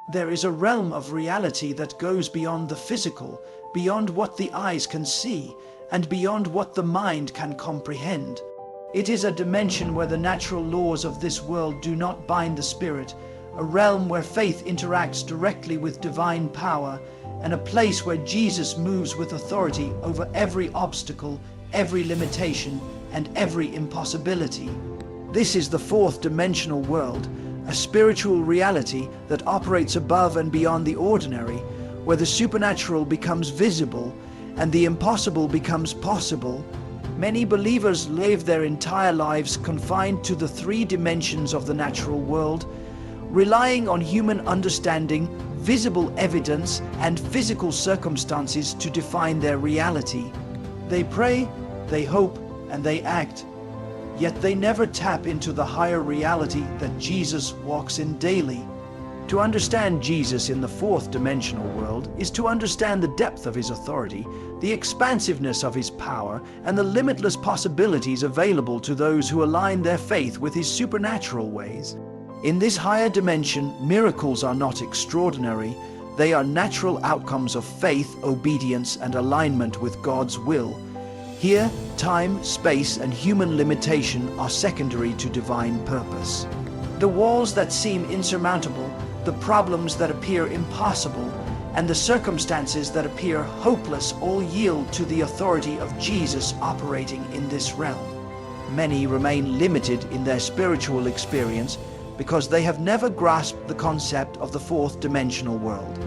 There is a realm of reality that goes beyond the physical, beyond what the eyes can see, and beyond what the mind can comprehend. It is a dimension where the natural laws of this world do not bind the spirit, a realm where faith interacts directly with divine power, and a place where Jesus moves with authority over every obstacle, every limitation, and every impossibility. This is the fourth dimensional world, a spiritual reality that operates above and beyond the ordinary, where the supernatural becomes visible and the impossible becomes possible. Many believers live their entire lives confined to the three dimensions of the natural world, relying on human understanding, visible evidence, and physical circumstances to define their reality. They pray, they hope, and they act, yet they never tap into the higher reality that Jesus walks in daily. To understand Jesus in the fourth dimensional world is to understand the depth of his authority, the expansiveness of his power, and the limitless possibilities available to those who align their faith with his supernatural ways. In this higher dimension, miracles are not extraordinary. They are natural outcomes of faith, obedience, and alignment with God's will. Here, time, space, and human limitation are secondary to divine purpose. The walls that seem insurmountable, the problems that appear impossible, and the circumstances that appear hopeless all yield to the authority of Jesus operating in this realm. Many remain limited in their spiritual experience because they have never grasped the concept of the fourth dimensional world.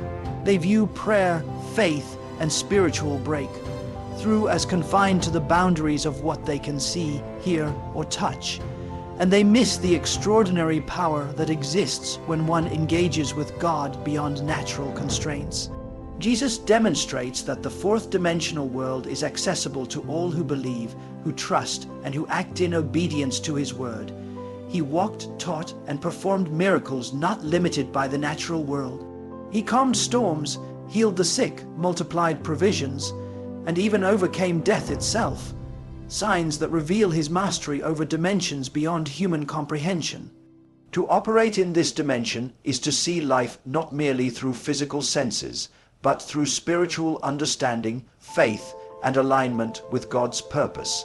They view prayer, faith, and spiritual breakthrough as confined to the boundaries of what they can see, hear, or touch, and they miss the extraordinary power that exists when one engages with God beyond natural constraints. Jesus demonstrates that the fourth dimensional world is accessible to all who believe, who trust, and who act in obedience to his word. He walked, taught, and performed miracles not limited by the natural world. He calmed storms, healed the sick, multiplied provisions, and even overcame death itself, signs that reveal his mastery over dimensions beyond human comprehension. To operate in this dimension is to see life not merely through physical senses, but through spiritual understanding, faith, and alignment with God's purpose.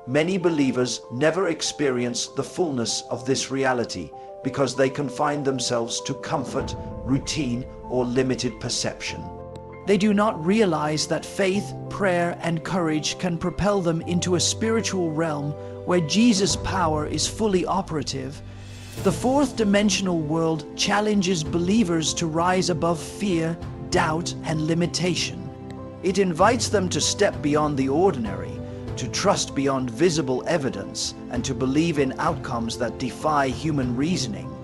Many believers never experience the fullness of this reality because they confine themselves to comfort, routine, or limited perception. They do not realize that faith, prayer, and courage can propel them into a spiritual realm where Jesus' power is fully operative. The fourth dimensional world challenges believers to rise above fear, doubt, and limitation. It invites them to step beyond the ordinary, to trust beyond visible evidence, and to believe in outcomes that defy human reasoning.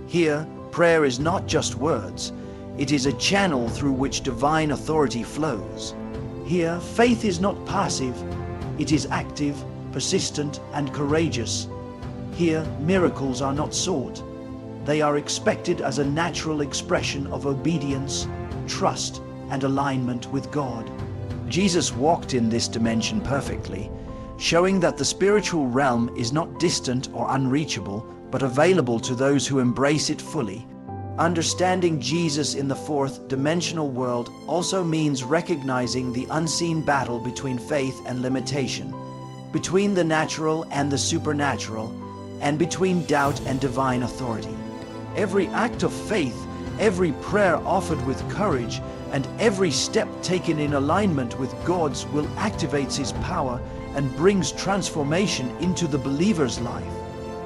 Here, prayer is not just words. It is a channel through which divine authority flows. Here, faith is not passive. It is active, persistent, and courageous. Here, miracles are not sought. They are expected as a natural expression of obedience, trust, and alignment with God. Jesus walked in this dimension perfectly, showing that the spiritual realm is not distant or unreachable, but available to those who embrace it fully. Understanding Jesus in the fourth dimensional world also means recognizing the unseen battle between faith and limitation, between the natural and the supernatural, and between doubt and divine authority. Every act of faith, every prayer offered with courage, and every step taken in alignment with God's will activates his power and brings transformation into the believer's life.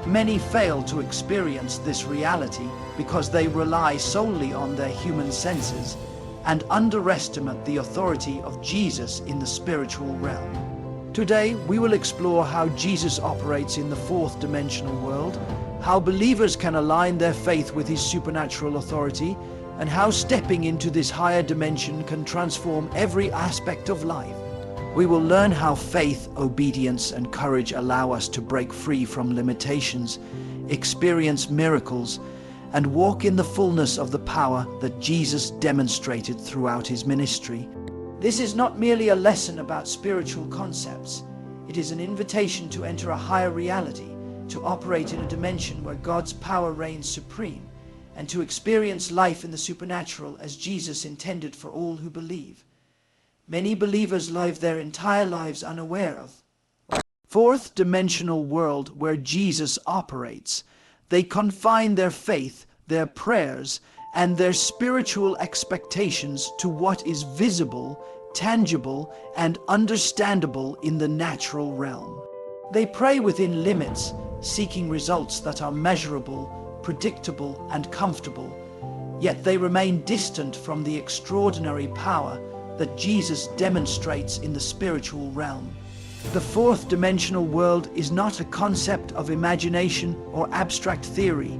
Many fail to experience this reality because they rely solely on their human senses and underestimate the authority of Jesus in the spiritual realm. Today, we will explore how Jesus operates in the fourth dimensional world, how believers can align their faith with his supernatural authority, and how stepping into this higher dimension can transform every aspect of life. We will learn how faith, obedience, and courage allow us to break free from limitations, experience miracles, and walk in the fullness of the power that Jesus demonstrated throughout his ministry. This is not merely a lesson about spiritual concepts. It is an invitation to enter a higher reality, to operate in a dimension where God's power reigns supreme, and to experience life in the supernatural as Jesus intended for all who believe. Many believers live their entire lives unaware of. Fourth dimensional world where Jesus operates. They confine their faith, their prayers, and their spiritual expectations to what is visible, tangible, and understandable in the natural realm. They pray within limits, seeking results that are measurable, predictable, and comfortable, yet they remain distant from the extraordinary power that Jesus demonstrates in the spiritual realm. The fourth dimensional world is not a concept of imagination or abstract theory.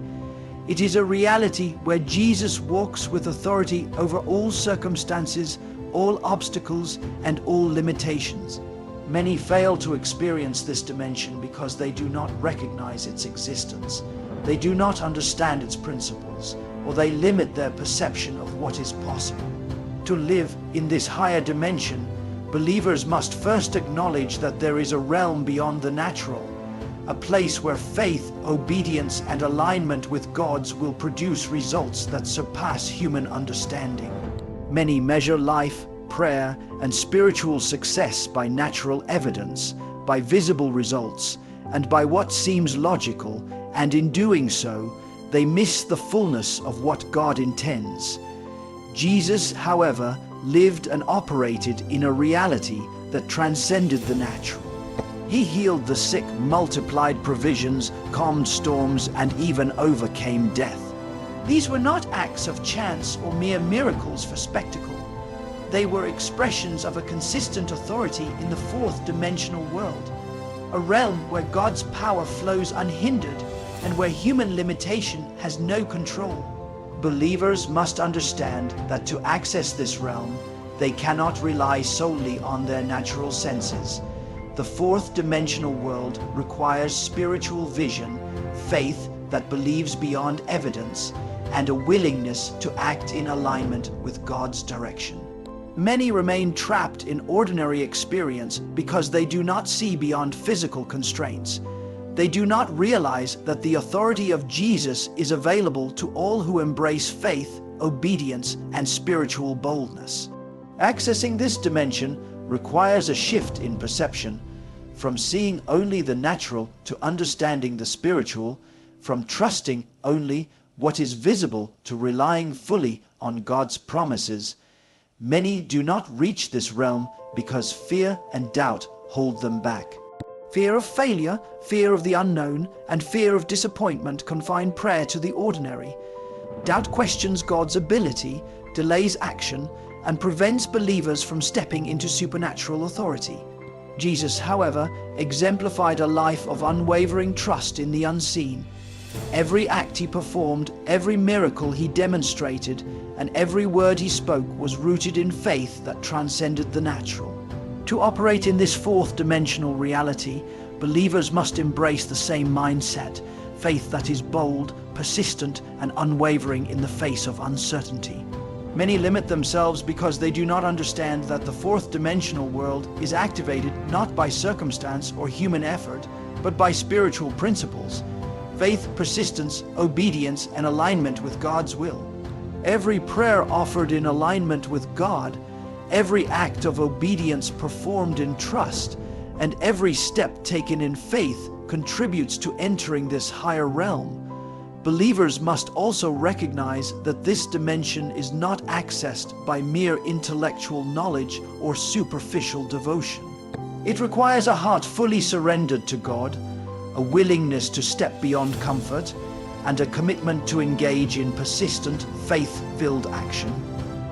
It is a reality where Jesus walks with authority over all circumstances, all obstacles, and all limitations. Many fail to experience this dimension because they do not recognize its existence. They do not understand its principles, or they limit their perception of what is possible. To live in this higher dimension, believers must first acknowledge that there is a realm beyond the natural, a place where faith, obedience, and alignment with God's will produce results that surpass human understanding. Many measure life, prayer, and spiritual success by natural evidence, by visible results, and by what seems logical, and in doing so, they miss the fullness of what God intends. Jesus, however, lived and operated in a reality that transcended the natural. He healed the sick, multiplied provisions, calmed storms, and even overcame death. These were not acts of chance or mere miracles for spectacle. They were expressions of a consistent authority in the fourth dimensional world, a realm where God's power flows unhindered and where human limitation has no control. Believers must understand that to access this realm, they cannot rely solely on their natural senses. The fourth dimensional world requires spiritual vision, faith that believes beyond evidence, and a willingness to act in alignment with God's direction. Many remain trapped in ordinary experience because they do not see beyond physical constraints. They do not realize that the authority of Jesus is available to all who embrace faith, obedience, and spiritual boldness. Accessing this dimension requires a shift in perception, from seeing only the natural to understanding the spiritual, from trusting only what is visible to relying fully on God's promises. Many do not reach this realm because fear and doubt hold them back. Fear of failure, fear of the unknown, and fear of disappointment confine prayer to the ordinary. Doubt questions God's ability, delays action, and prevents believers from stepping into supernatural authority. Jesus, however, exemplified a life of unwavering trust in the unseen. Every act he performed, every miracle he demonstrated, and every word he spoke was rooted in faith that transcended the natural. To operate in this fourth dimensional reality, believers must embrace the same mindset, faith that is bold, persistent, and unwavering in the face of uncertainty. Many limit themselves because they do not understand that the fourth dimensional world is activated not by circumstance or human effort, but by spiritual principles. Faith, persistence, obedience, and alignment with God's will. Every prayer offered in alignment with God, every act of obedience performed in trust, and every step taken in faith contributes to entering this higher realm. Believers must also recognize that this dimension is not accessed by mere intellectual knowledge or superficial devotion. It requires a heart fully surrendered to God, a willingness to step beyond comfort, and a commitment to engage in persistent, faith-filled action.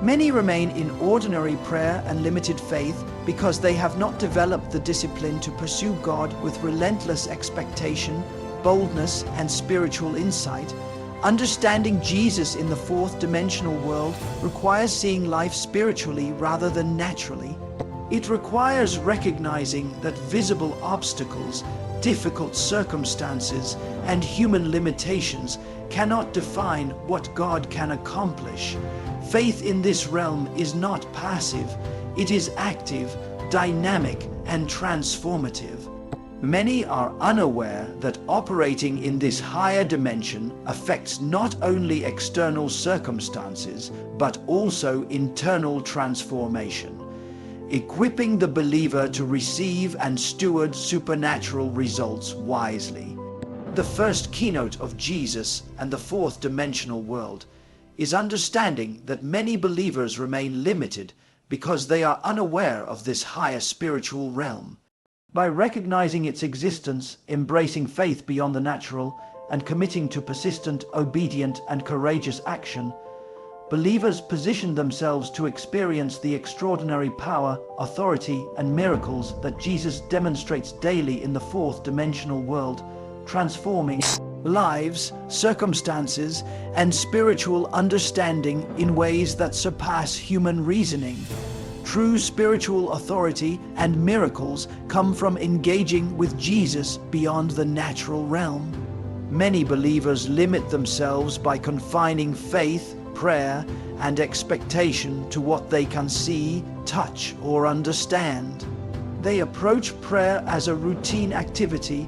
Many remain in ordinary prayer and limited faith because they have not developed the discipline to pursue God with relentless expectation, boldness, and spiritual insight. Understanding Jesus in the fourth dimensional world requires seeing life spiritually rather than naturally. It requires recognizing that visible obstacles, difficult circumstances, and human limitations cannot define what God can accomplish. Faith in this realm is not passive, it is active, dynamic, and transformative. Many are unaware that operating in this higher dimension affects not only external circumstances, but also internal transformation, equipping the believer to receive and steward supernatural results wisely. The first keynote of Jesus and the fourth dimensional world is understanding that many believers remain limited because they are unaware of this higher spiritual realm. By recognizing its existence, embracing faith beyond the natural, and committing to persistent, obedient, and courageous action, believers position themselves to experience the extraordinary power, authority, and miracles that Jesus demonstrates daily in the fourth dimensional world, transforming lives, circumstances, and spiritual understanding in ways that surpass human reasoning. True spiritual authority and miracles come from engaging with Jesus beyond the natural realm. Many believers limit themselves by confining faith, prayer, and expectation to what they can see, touch, or understand. They approach prayer as a routine activity,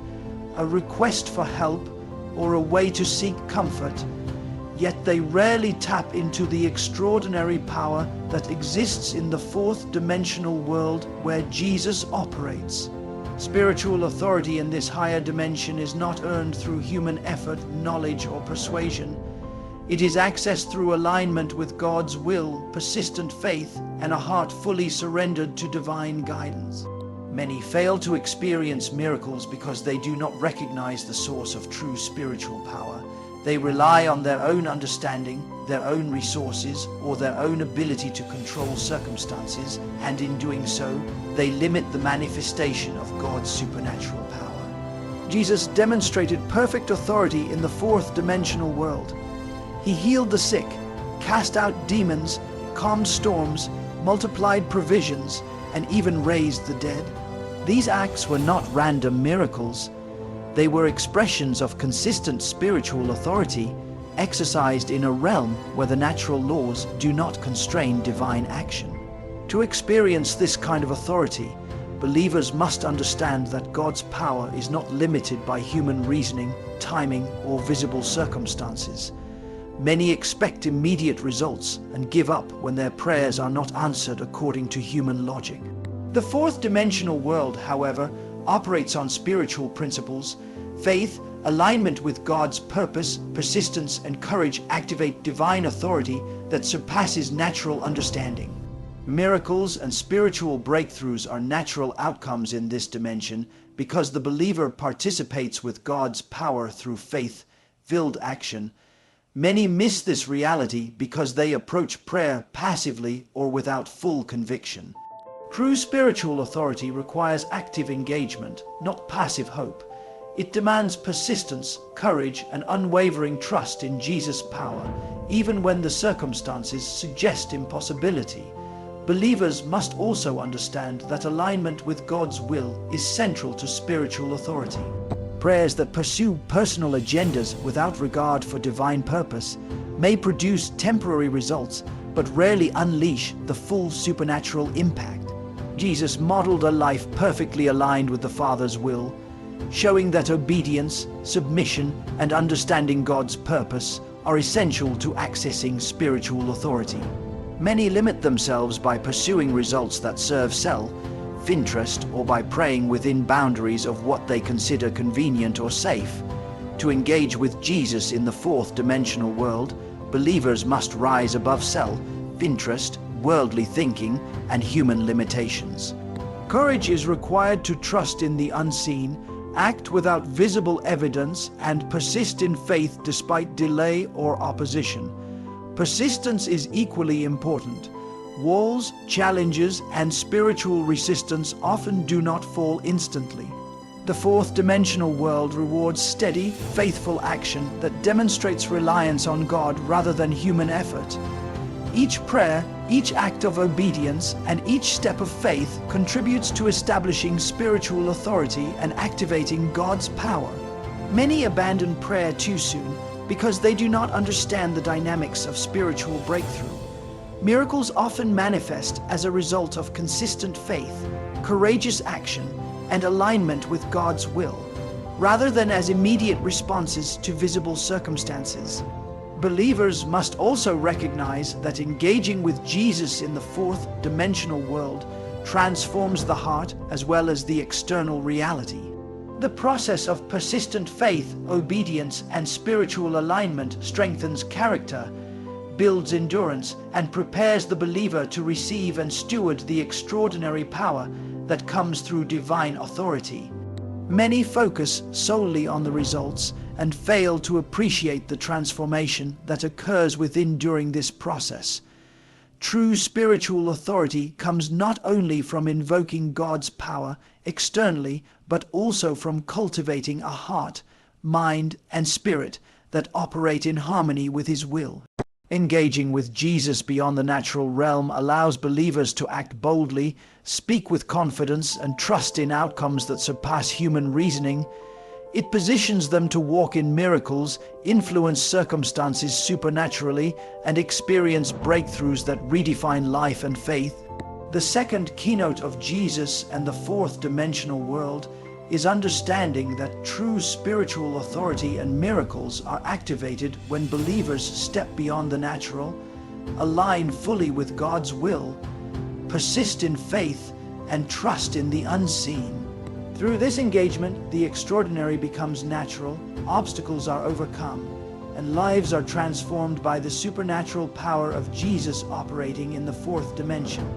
a request for help, or a way to seek comfort, yet they rarely tap into the extraordinary power that exists in the fourth dimensional world where Jesus operates. Spiritual authority in this higher dimension is not earned through human effort, knowledge, or persuasion. It is accessed through alignment with God's will, persistent faith, and a heart fully surrendered to divine guidance. Many fail to experience miracles because they do not recognize the source of true spiritual power. They rely on their own understanding, their own resources, or their own ability to control circumstances, and in doing so, they limit the manifestation of God's supernatural power. Jesus demonstrated perfect authority in the fourth dimensional world. He healed the sick, cast out demons, calmed storms, multiplied provisions, and even raised the dead. These acts were not random miracles. They were expressions of consistent spiritual authority, exercised in a realm where the natural laws do not constrain divine action. To experience this kind of authority, believers must understand that God's power is not limited by human reasoning, timing, or visible circumstances. Many expect immediate results and give up when their prayers are not answered according to human logic. The fourth dimensional world, however, operates on spiritual principles. Faith, alignment with God's purpose, persistence, and courage activate divine authority that surpasses natural understanding. Miracles and spiritual breakthroughs are natural outcomes in this dimension because the believer participates with God's power through faith-filled action. Many miss this reality because they approach prayer passively or without full conviction. True spiritual authority requires active engagement, not passive hope. It demands persistence, courage, and unwavering trust in Jesus' power, even when the circumstances suggest impossibility. Believers must also understand that alignment with God's will is central to spiritual authority. Prayers that pursue personal agendas without regard for divine purpose may produce temporary results, but rarely unleash the full supernatural impact. Jesus modeled a life perfectly aligned with the Father's will, showing that obedience, submission, and understanding God's purpose are essential to accessing spiritual authority. Many limit themselves by pursuing results that serve self-interest or by praying within boundaries of what they consider convenient or safe. To engage with Jesus in the fourth dimensional world, believers must rise above self-interest, worldly thinking, and human limitations. Courage is required to trust in the unseen, act without visible evidence, and persist in faith despite delay or opposition. Persistence is equally important. Walls, challenges, and spiritual resistance often do not fall instantly. The fourth dimensional world rewards steady, faithful action that demonstrates reliance on God rather than human effort. Each prayer, each act of obedience, and each step of faith contributes to establishing spiritual authority and activating God's power. Many abandon prayer too soon because they do not understand the dynamics of spiritual breakthrough. Miracles often manifest as a result of consistent faith, courageous action, and alignment with God's will, rather than as immediate responses to visible circumstances. Believers must also recognize that engaging with Jesus in the fourth dimensional world transforms the heart as well as the external reality. The process of persistent faith, obedience, and spiritual alignment strengthens character, builds endurance, and prepares the believer to receive and steward the extraordinary power that comes through divine authority. Many focus solely on the results and fail to appreciate the transformation that occurs within during this process. True spiritual authority comes not only from invoking God's power externally, but also from cultivating a heart, mind, and spirit that operate in harmony with His will. Engaging with Jesus beyond the natural realm allows believers to act boldly, speak with confidence, and trust in outcomes that surpass human reasoning. It positions them to walk in miracles, influence circumstances supernaturally, and experience breakthroughs that redefine life and faith. The second keynote of Jesus and the fourth dimensional world is understanding that true spiritual authority and miracles are activated when believers step beyond the natural, align fully with God's will, persist in faith, and trust in the unseen. Through this engagement, the extraordinary becomes natural, obstacles are overcome, and lives are transformed by the supernatural power of Jesus operating in the fourth dimension.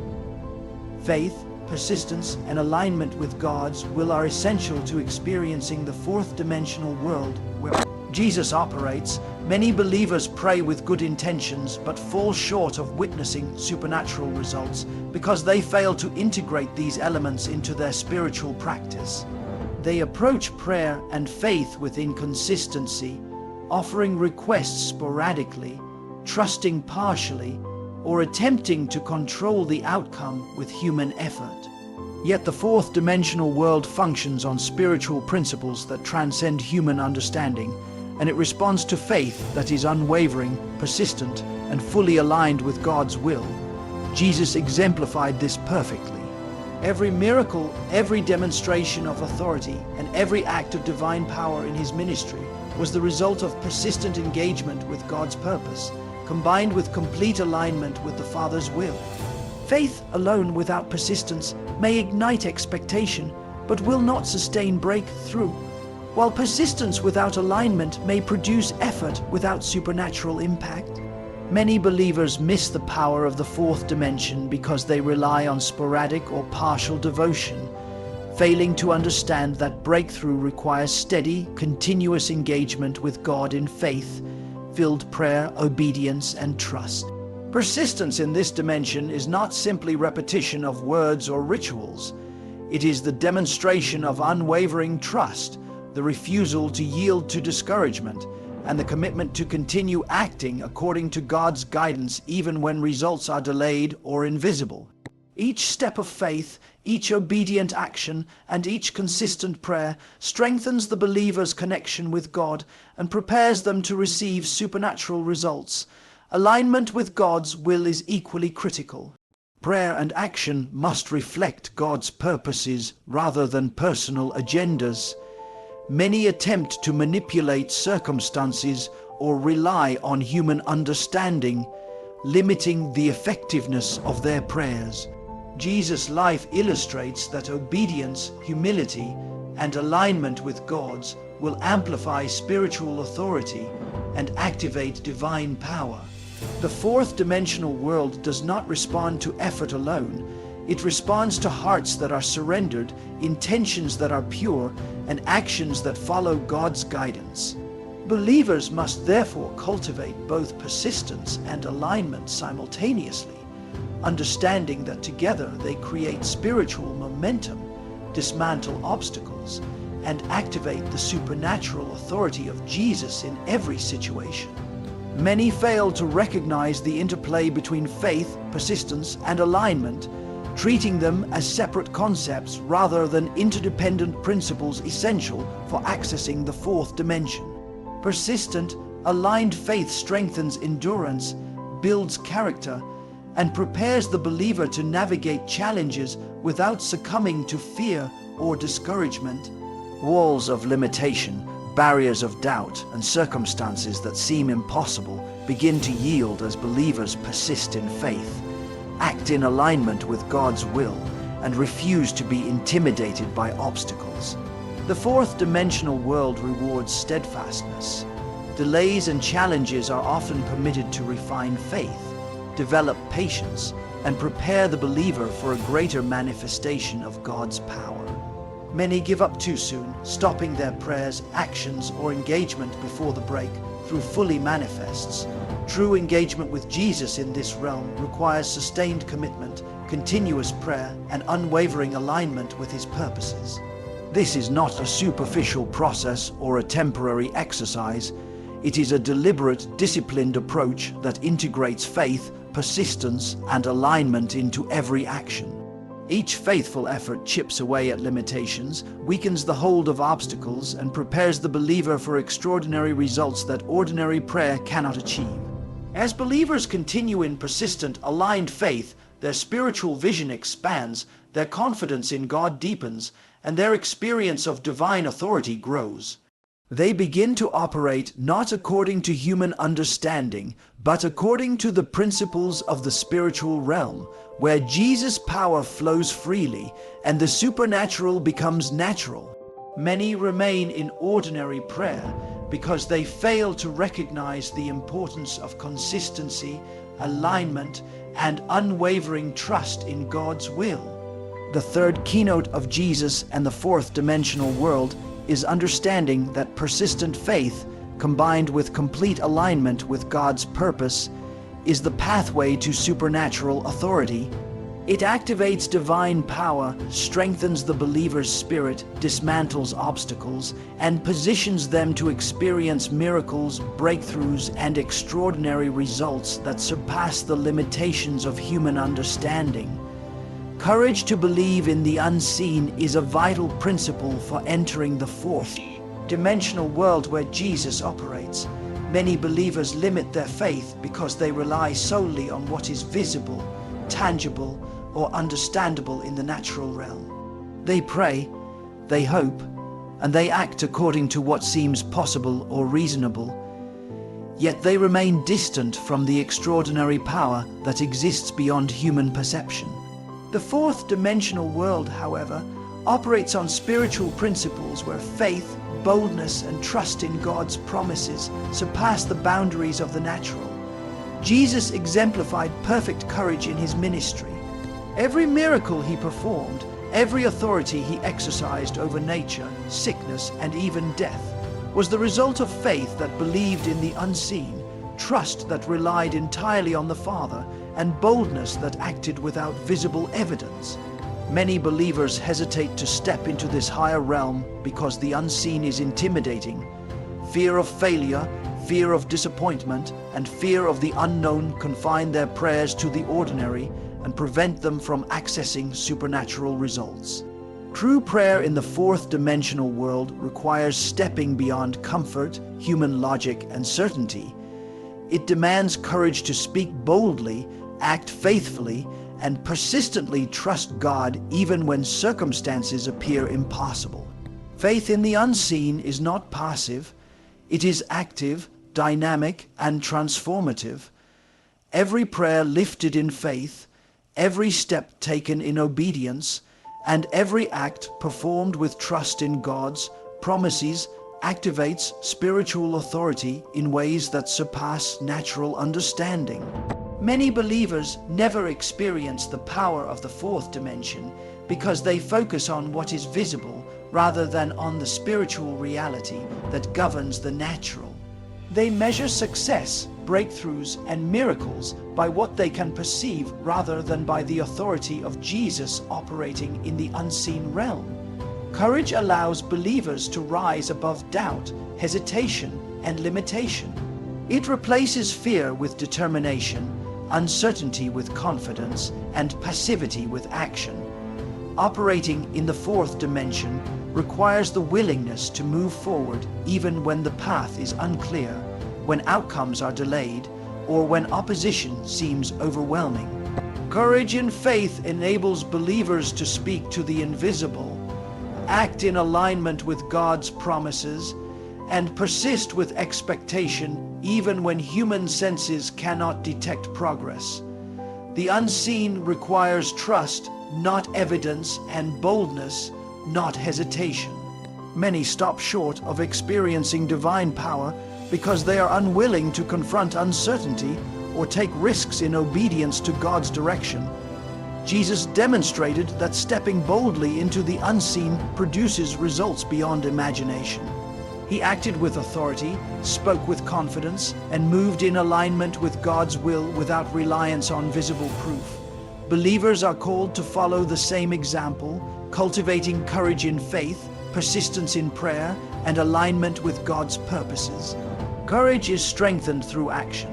Faith, persistence, and alignment with God's will are essential to experiencing the fourth dimensional world where Jesus operates. Many believers pray with good intentions but fall short of witnessing supernatural results because they fail to integrate these elements into their spiritual practice. They approach prayer and faith with inconsistency, offering requests sporadically, trusting partially, or attempting to control the outcome with human effort. Yet the fourth dimensional world functions on spiritual principles that transcend human understanding, and it responds to faith that is unwavering, persistent, and fully aligned with God's will. Jesus exemplified this perfectly. Every miracle, every demonstration of authority, and every act of divine power in His ministry was the result of persistent engagement with God's purpose, combined with complete alignment with the Father's will. Faith alone without persistence may ignite expectation, but will not sustain breakthrough, while persistence without alignment may produce effort without supernatural impact. Many believers miss the power of the fourth dimension because they rely on sporadic or partial devotion, failing to understand that breakthrough requires steady, continuous engagement with God in faith, filled prayer, obedience, and trust. Persistence in this dimension is not simply repetition of words or rituals. It is the demonstration of unwavering trust, the refusal to yield to discouragement, and the commitment to continue acting according to God's guidance even when results are delayed or invisible. Each step of faith, each obedient action, and each consistent prayer strengthens the believer's connection with God and prepares them to receive supernatural results. Alignment with God's will is equally critical. Prayer and action must reflect God's purposes rather than personal agendas. Many attempt to manipulate circumstances or rely on human understanding, limiting the effectiveness of their prayers. Jesus' life illustrates that obedience, humility, and alignment with God's will amplify spiritual authority and activate divine power. The fourth dimensional world does not respond to effort alone. It responds to hearts that are surrendered, intentions that are pure, and actions that follow God's guidance. Believers must therefore cultivate both persistence and alignment simultaneously, understanding that together they create spiritual momentum, dismantle obstacles, and activate the supernatural authority of Jesus in every situation. Many fail to recognize the interplay between faith, persistence, and alignment, treating them as separate concepts rather than interdependent principles essential for accessing the fourth dimension. Persistent, aligned faith strengthens endurance, builds character, and prepares the believer to navigate challenges without succumbing to fear or discouragement. Walls of limitation, barriers of doubt, and circumstances that seem impossible begin to yield as believers persist in faith, act in alignment with God's will, and refuse to be intimidated by obstacles. The fourth dimensional world rewards steadfastness. Delays and challenges are often permitted to refine faith, develop patience, and prepare the believer for a greater manifestation of God's power. Many give up too soon, stopping their prayers, actions, or engagement before the breakthrough fully manifests. True engagement with Jesus in this realm requires sustained commitment, continuous prayer, and unwavering alignment with His purposes. This is not a superficial process or a temporary exercise. It is a deliberate, disciplined approach that integrates faith, persistence, and alignment into every action. Each faithful effort chips away at limitations, weakens the hold of obstacles, and prepares the believer for extraordinary results that ordinary prayer cannot achieve. As believers continue in persistent, aligned faith, their spiritual vision expands, their confidence in God deepens, and their experience of divine authority grows. They begin to operate not according to human understanding, but according to the principles of the spiritual realm, where Jesus' power flows freely and the supernatural becomes natural. Many remain in ordinary prayer because they fail to recognize the importance of consistency, alignment, and unwavering trust in God's will. The third keynote of Jesus and the fourth dimensional world is understanding that persistent faith, combined with complete alignment with God's purpose, is the pathway to supernatural authority. It activates divine power, strengthens the believer's spirit, dismantles obstacles, and positions them to experience miracles, breakthroughs, and extraordinary results that surpass the limitations of human understanding. Courage to believe in the unseen is a vital principle for entering the fourth dimensional world where Jesus operates. Many believers limit their faith because they rely solely on what is visible, tangible, or understandable in the natural realm. They pray, they hope, and they act according to what seems possible or reasonable. Yet they remain distant from the extraordinary power that exists beyond human perception. The fourth dimensional world, however, operates on spiritual principles where faith, boldness, and trust in God's promises surpass the boundaries of the natural. Jesus exemplified perfect courage in His ministry. Every miracle He performed, every authority He exercised over nature, sickness, and even death, was the result of faith that believed in the unseen, trust that relied entirely on the Father, and boldness that acted without visible evidence. Many believers hesitate to step into this higher realm because the unseen is intimidating. Fear of failure, fear of disappointment, and fear of the unknown confine their prayers to the ordinary and prevent them from accessing supernatural results. True prayer in the fourth dimensional world requires stepping beyond comfort, human logic, and certainty. It demands courage to speak boldly, act faithfully, and persistently trust God even when circumstances appear impossible. Faith in the unseen is not passive. It is active, dynamic, and transformative. Every prayer lifted in faith, every step taken in obedience, and every act performed with trust in God's promises activates spiritual authority in ways that surpass natural understanding. Many believers never experience the power of the fourth dimension because they focus on what is visible rather than on the spiritual reality that governs the natural. They measure success, breakthroughs, and miracles by what they can perceive rather than by the authority of Jesus operating in the unseen realm. Courage allows believers to rise above doubt, hesitation, and limitation. It replaces fear with determination, uncertainty with confidence, and passivity with action. Operating in the fourth dimension requires the willingness to move forward even when the path is unclear, when outcomes are delayed, or when opposition seems overwhelming. Courage and faith enables believers to speak to the invisible, act in alignment with God's promises, and persist with expectation even when human senses cannot detect progress. The unseen requires trust, not evidence, and boldness, not hesitation. Many stop short of experiencing divine power because they are unwilling to confront uncertainty or take risks in obedience to God's direction. Jesus demonstrated that stepping boldly into the unseen produces results beyond imagination. He acted with authority, spoke with confidence, and moved in alignment with God's will without reliance on visible proof. Believers are called to follow the same example, cultivating courage in faith, persistence in prayer, and alignment with God's purposes. Courage is strengthened through action.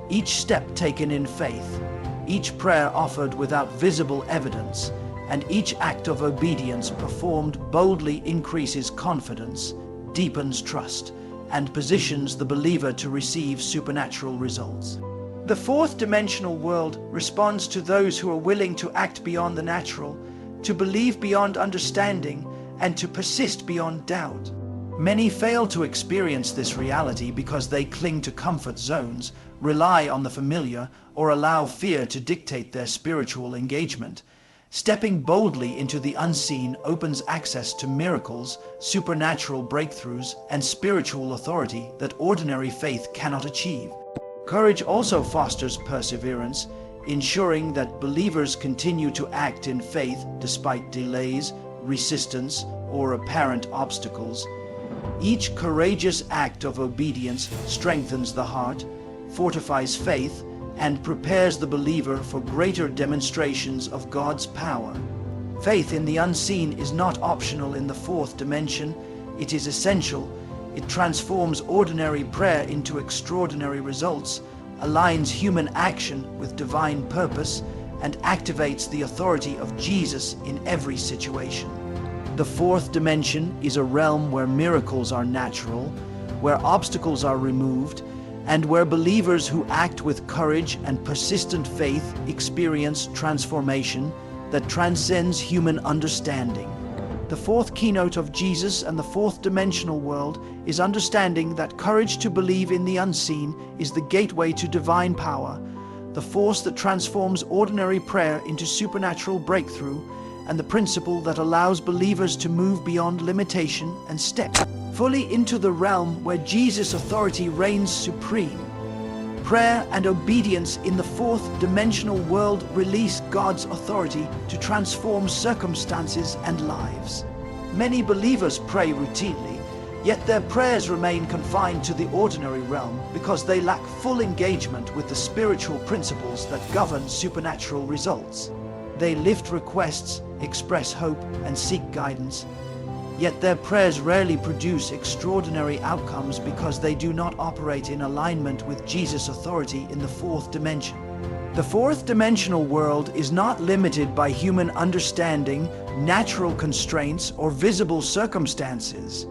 Each step taken in faith, each prayer offered without visible evidence, and each act of obedience performed boldly increases confidence, deepens trust, and positions the believer to receive supernatural results. The fourth dimensional world responds to those who are willing to act beyond the natural, to believe beyond understanding, and to persist beyond doubt. Many fail to experience this reality because they cling to comfort zones, rely on the familiar, or allow fear to dictate their spiritual engagement. Stepping boldly into the unseen opens access to miracles, supernatural breakthroughs, and spiritual authority that ordinary faith cannot achieve. Courage also fosters perseverance, ensuring that believers continue to act in faith despite delays, resistance, or apparent obstacles. Each courageous act of obedience strengthens the heart, fortifies faith, and prepares the believer for greater demonstrations of God's power. Faith in the unseen is not optional in the fourth dimension. It is essential. It transforms ordinary prayer into extraordinary results, aligns human action with divine purpose, and activates the authority of Jesus in every situation. The fourth dimension is a realm where miracles are natural, where obstacles are removed, and where believers who act with courage and persistent faith experience transformation that transcends human understanding. The fourth keynote of Jesus and the fourth dimensional world is understanding that courage to believe in the unseen is the gateway to divine power, the force that transforms ordinary prayer into supernatural breakthrough, and the principle that allows believers to move beyond limitation and step fully into the realm where Jesus' authority reigns supreme. Prayer and obedience in the fourth dimensional world release God's authority to transform circumstances and lives. Many believers pray routinely, yet their prayers remain confined to the ordinary realm because they lack full engagement with the spiritual principles that govern supernatural results. They lift requests, express hope, and seek guidance, yet their prayers rarely produce extraordinary outcomes because they do not operate in alignment with Jesus' authority in the fourth dimension. The fourth dimensional world is not limited by human understanding, natural constraints, or visible circumstances.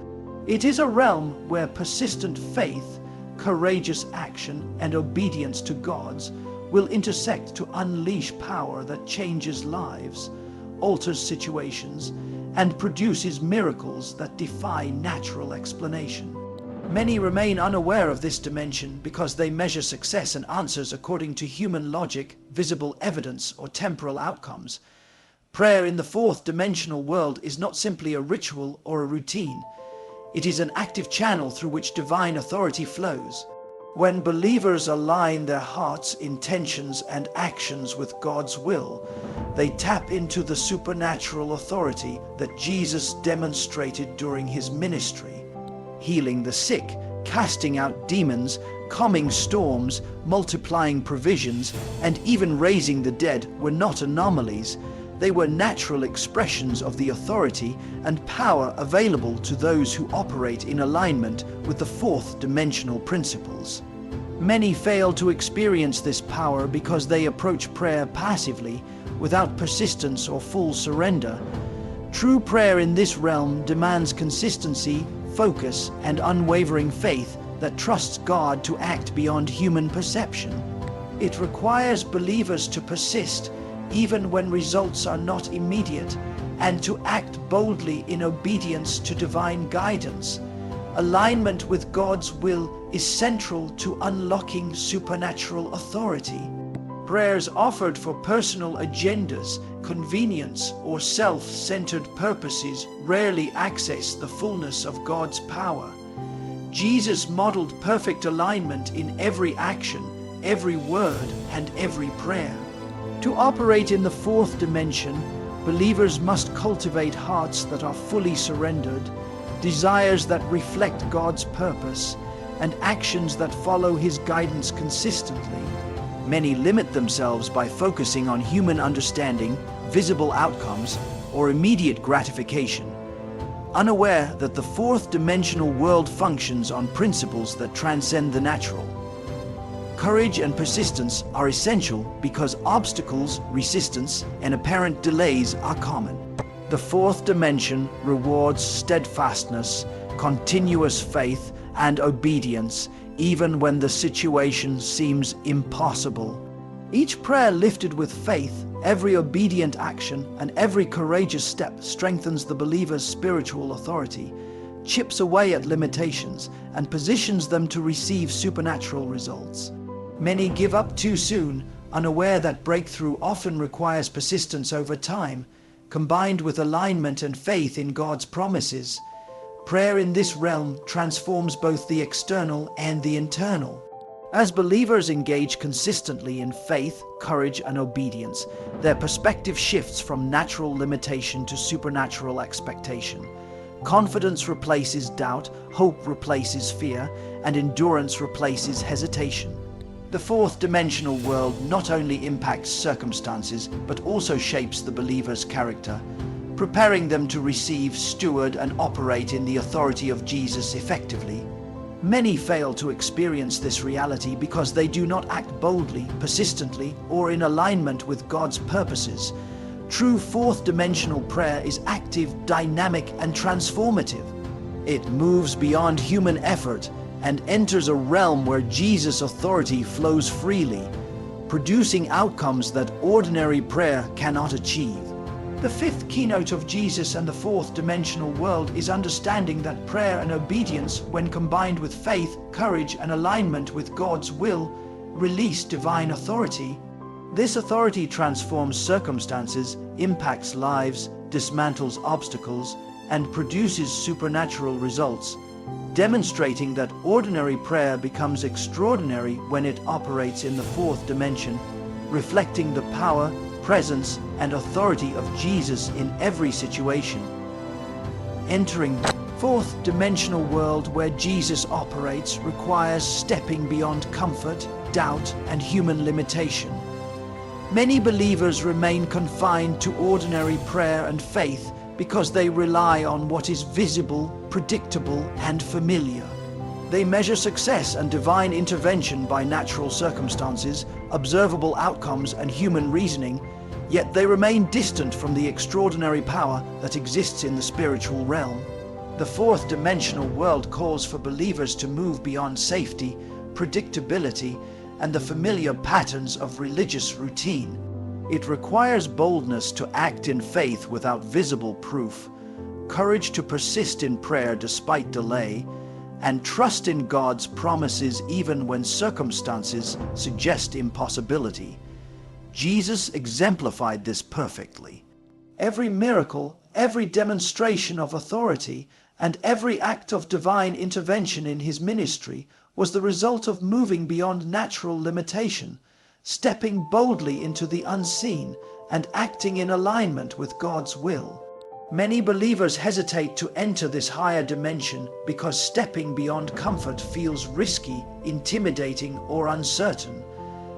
It is a realm where persistent faith, courageous action, and obedience to God's will intersect to unleash power that changes lives, alters situations, and produces miracles that defy natural explanation. Many remain unaware of this dimension because they measure success and answers according to human logic, visible evidence, or temporal outcomes. Prayer in the fourth dimensional world is not simply a ritual or a routine. It is an active channel through which divine authority flows. When believers align their hearts, intentions, and actions with God's will, they tap into the supernatural authority that Jesus demonstrated during his ministry. Healing the sick, casting out demons, calming storms, multiplying provisions, and even raising the dead were not anomalies. They were natural expressions of the authority and power available to those who operate in alignment with the fourth dimensional principles. Many fail to experience this power because they approach prayer passively, without persistence or full surrender. True prayer in this realm demands consistency, focus, and unwavering faith that trusts God to act beyond human perception. It requires believers to persist even when results are not immediate, and to act boldly in obedience to divine guidance. Alignment with God's will is central to unlocking supernatural authority. Prayers offered for personal agendas, convenience, or self-centered purposes rarely access the fullness of God's power. Jesus modeled perfect alignment in every action, every word, and every prayer. To operate in the fourth dimension, believers must cultivate hearts that are fully surrendered, desires that reflect God's purpose, and actions that follow His guidance consistently. Many limit themselves by focusing on human understanding, visible outcomes, or immediate gratification, unaware that the fourth dimensional world functions on principles that transcend the natural. Courage and persistence are essential because obstacles, resistance, and apparent delays are common. The fourth dimension rewards steadfastness, continuous faith, and obedience, even when the situation seems impossible. Each prayer lifted with faith, every obedient action, and every courageous step strengthens the believer's spiritual authority, chips away at limitations, and positions them to receive supernatural results. Many give up too soon, unaware that breakthrough often requires persistence over time, combined with alignment and faith in God's promises. Prayer in this realm transforms both the external and the internal. As believers engage consistently in faith, courage, and obedience, their perspective shifts from natural limitation to supernatural expectation. Confidence replaces doubt, hope replaces fear, and endurance replaces hesitation. The fourth dimensional world not only impacts circumstances, but also shapes the believer's character, preparing them to receive, steward, and operate in the authority of Jesus effectively. Many fail to experience this reality because they do not act boldly, persistently, or in alignment with God's purposes. True fourth dimensional prayer is active, dynamic, and transformative. It moves beyond human effort and enters a realm where Jesus' authority flows freely, producing outcomes that ordinary prayer cannot achieve. The fifth keynote of Jesus and the fourth dimensional world is understanding that prayer and obedience, when combined with faith, courage, and alignment with God's will, release divine authority. This authority transforms circumstances, impacts lives, dismantles obstacles, and produces supernatural results, demonstrating that ordinary prayer becomes extraordinary when it operates in the fourth dimension, reflecting the power, presence, and authority of Jesus in every situation. Entering the fourth dimensional world where Jesus operates requires stepping beyond comfort, doubt, and human limitation. Many believers remain confined to ordinary prayer and faith because they rely on what is visible, predictable, and familiar. They measure success and divine intervention by natural circumstances, observable outcomes, and human reasoning, yet they remain distant from the extraordinary power that exists in the spiritual realm. The fourth dimensional world calls for believers to move beyond safety, predictability, and the familiar patterns of religious routine. It requires boldness to act in faith without visible proof, courage to persist in prayer despite delay, and trust in God's promises even when circumstances suggest impossibility. Jesus exemplified this perfectly. Every miracle, every demonstration of authority, and every act of divine intervention in his ministry was the result of moving beyond natural limitation, stepping boldly into the unseen, and acting in alignment with God's will. Many believers hesitate to enter this higher dimension because stepping beyond comfort feels risky, intimidating, or uncertain.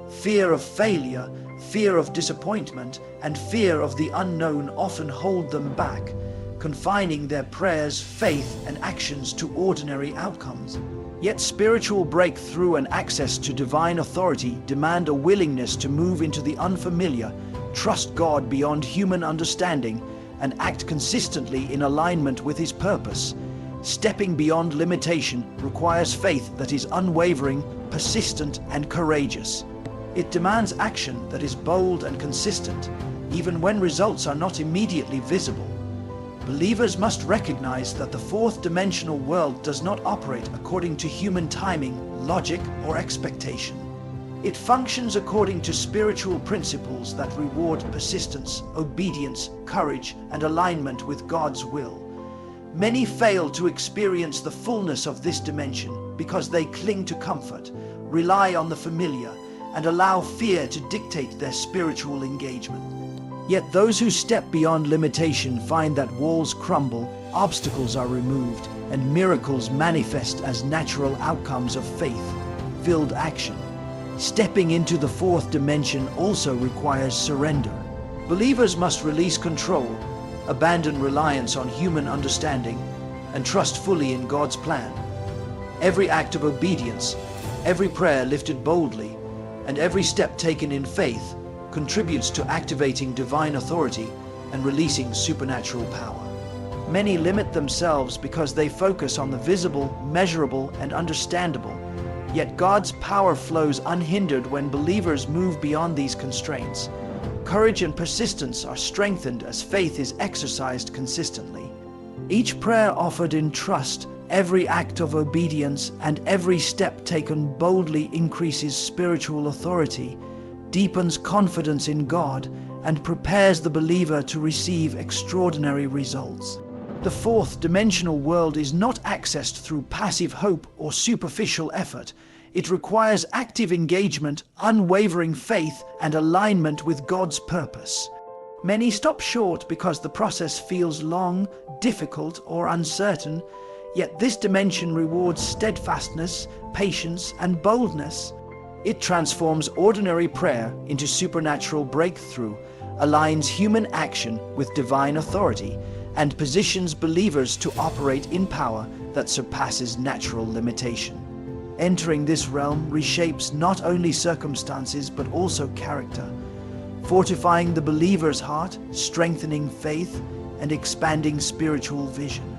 Fear of failure, fear of disappointment, and fear of the unknown often hold them back, confining their prayers, faith, and actions to ordinary outcomes. Yet spiritual breakthrough and access to divine authority demand a willingness to move into the unfamiliar, trust God beyond human understanding, and act consistently in alignment with His purpose. Stepping beyond limitation requires faith that is unwavering, persistent, and courageous. It demands action that is bold and consistent, even when results are not immediately visible. Believers must recognize that the fourth dimensional world does not operate according to human timing, logic, or expectation. It functions according to spiritual principles that reward persistence, obedience, courage, and alignment with God's will. Many fail to experience the fullness of this dimension because they cling to comfort, rely on the familiar, and allow fear to dictate their spiritual engagement. Yet those who step beyond limitation find that walls crumble, obstacles are removed, and miracles manifest as natural outcomes of faith-filled action. Stepping into the fourth dimension also requires surrender. Believers must release control, abandon reliance on human understanding, and trust fully in God's plan. Every act of obedience, every prayer lifted boldly, and every step taken in faith contributes to activating divine authority and releasing supernatural power. Many limit themselves because they focus on the visible, measurable, and understandable. Yet God's power flows unhindered when believers move beyond these constraints. Courage and persistence are strengthened as faith is exercised consistently. Each prayer offered in trust, every act of obedience, and every step taken boldly increases spiritual authority, deepens confidence in God, and prepares the believer to receive extraordinary results. The fourth dimensional world is not accessed through passive hope or superficial effort. It requires active engagement, unwavering faith, and alignment with God's purpose. Many stop short because the process feels long, difficult, or uncertain, yet this dimension rewards steadfastness, patience, and boldness. It transforms ordinary prayer into supernatural breakthrough, aligns human action with divine authority, and positions believers to operate in power that surpasses natural limitation. Entering this realm reshapes not only circumstances but also character, fortifying the believer's heart, strengthening faith, and expanding spiritual vision.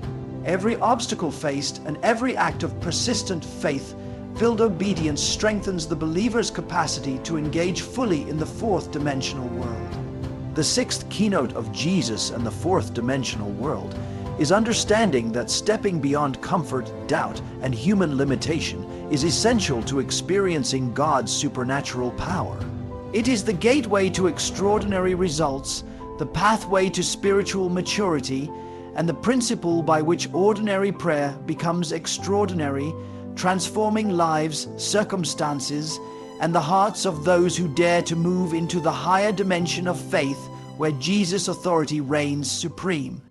Every obstacle faced and every act of persistent faith-filled obedience strengthens the believer's capacity to engage fully in the fourth dimensional world. The sixth keynote of Jesus and the fourth dimensional world is understanding that stepping beyond comfort, doubt, and human limitation is essential to experiencing God's supernatural power. It is the gateway to extraordinary results, the pathway to spiritual maturity, and the principle by which ordinary prayer becomes extraordinary, transforming lives, circumstances, and the hearts of those who dare to move into the higher dimension of faith where Jesus' authority reigns supreme.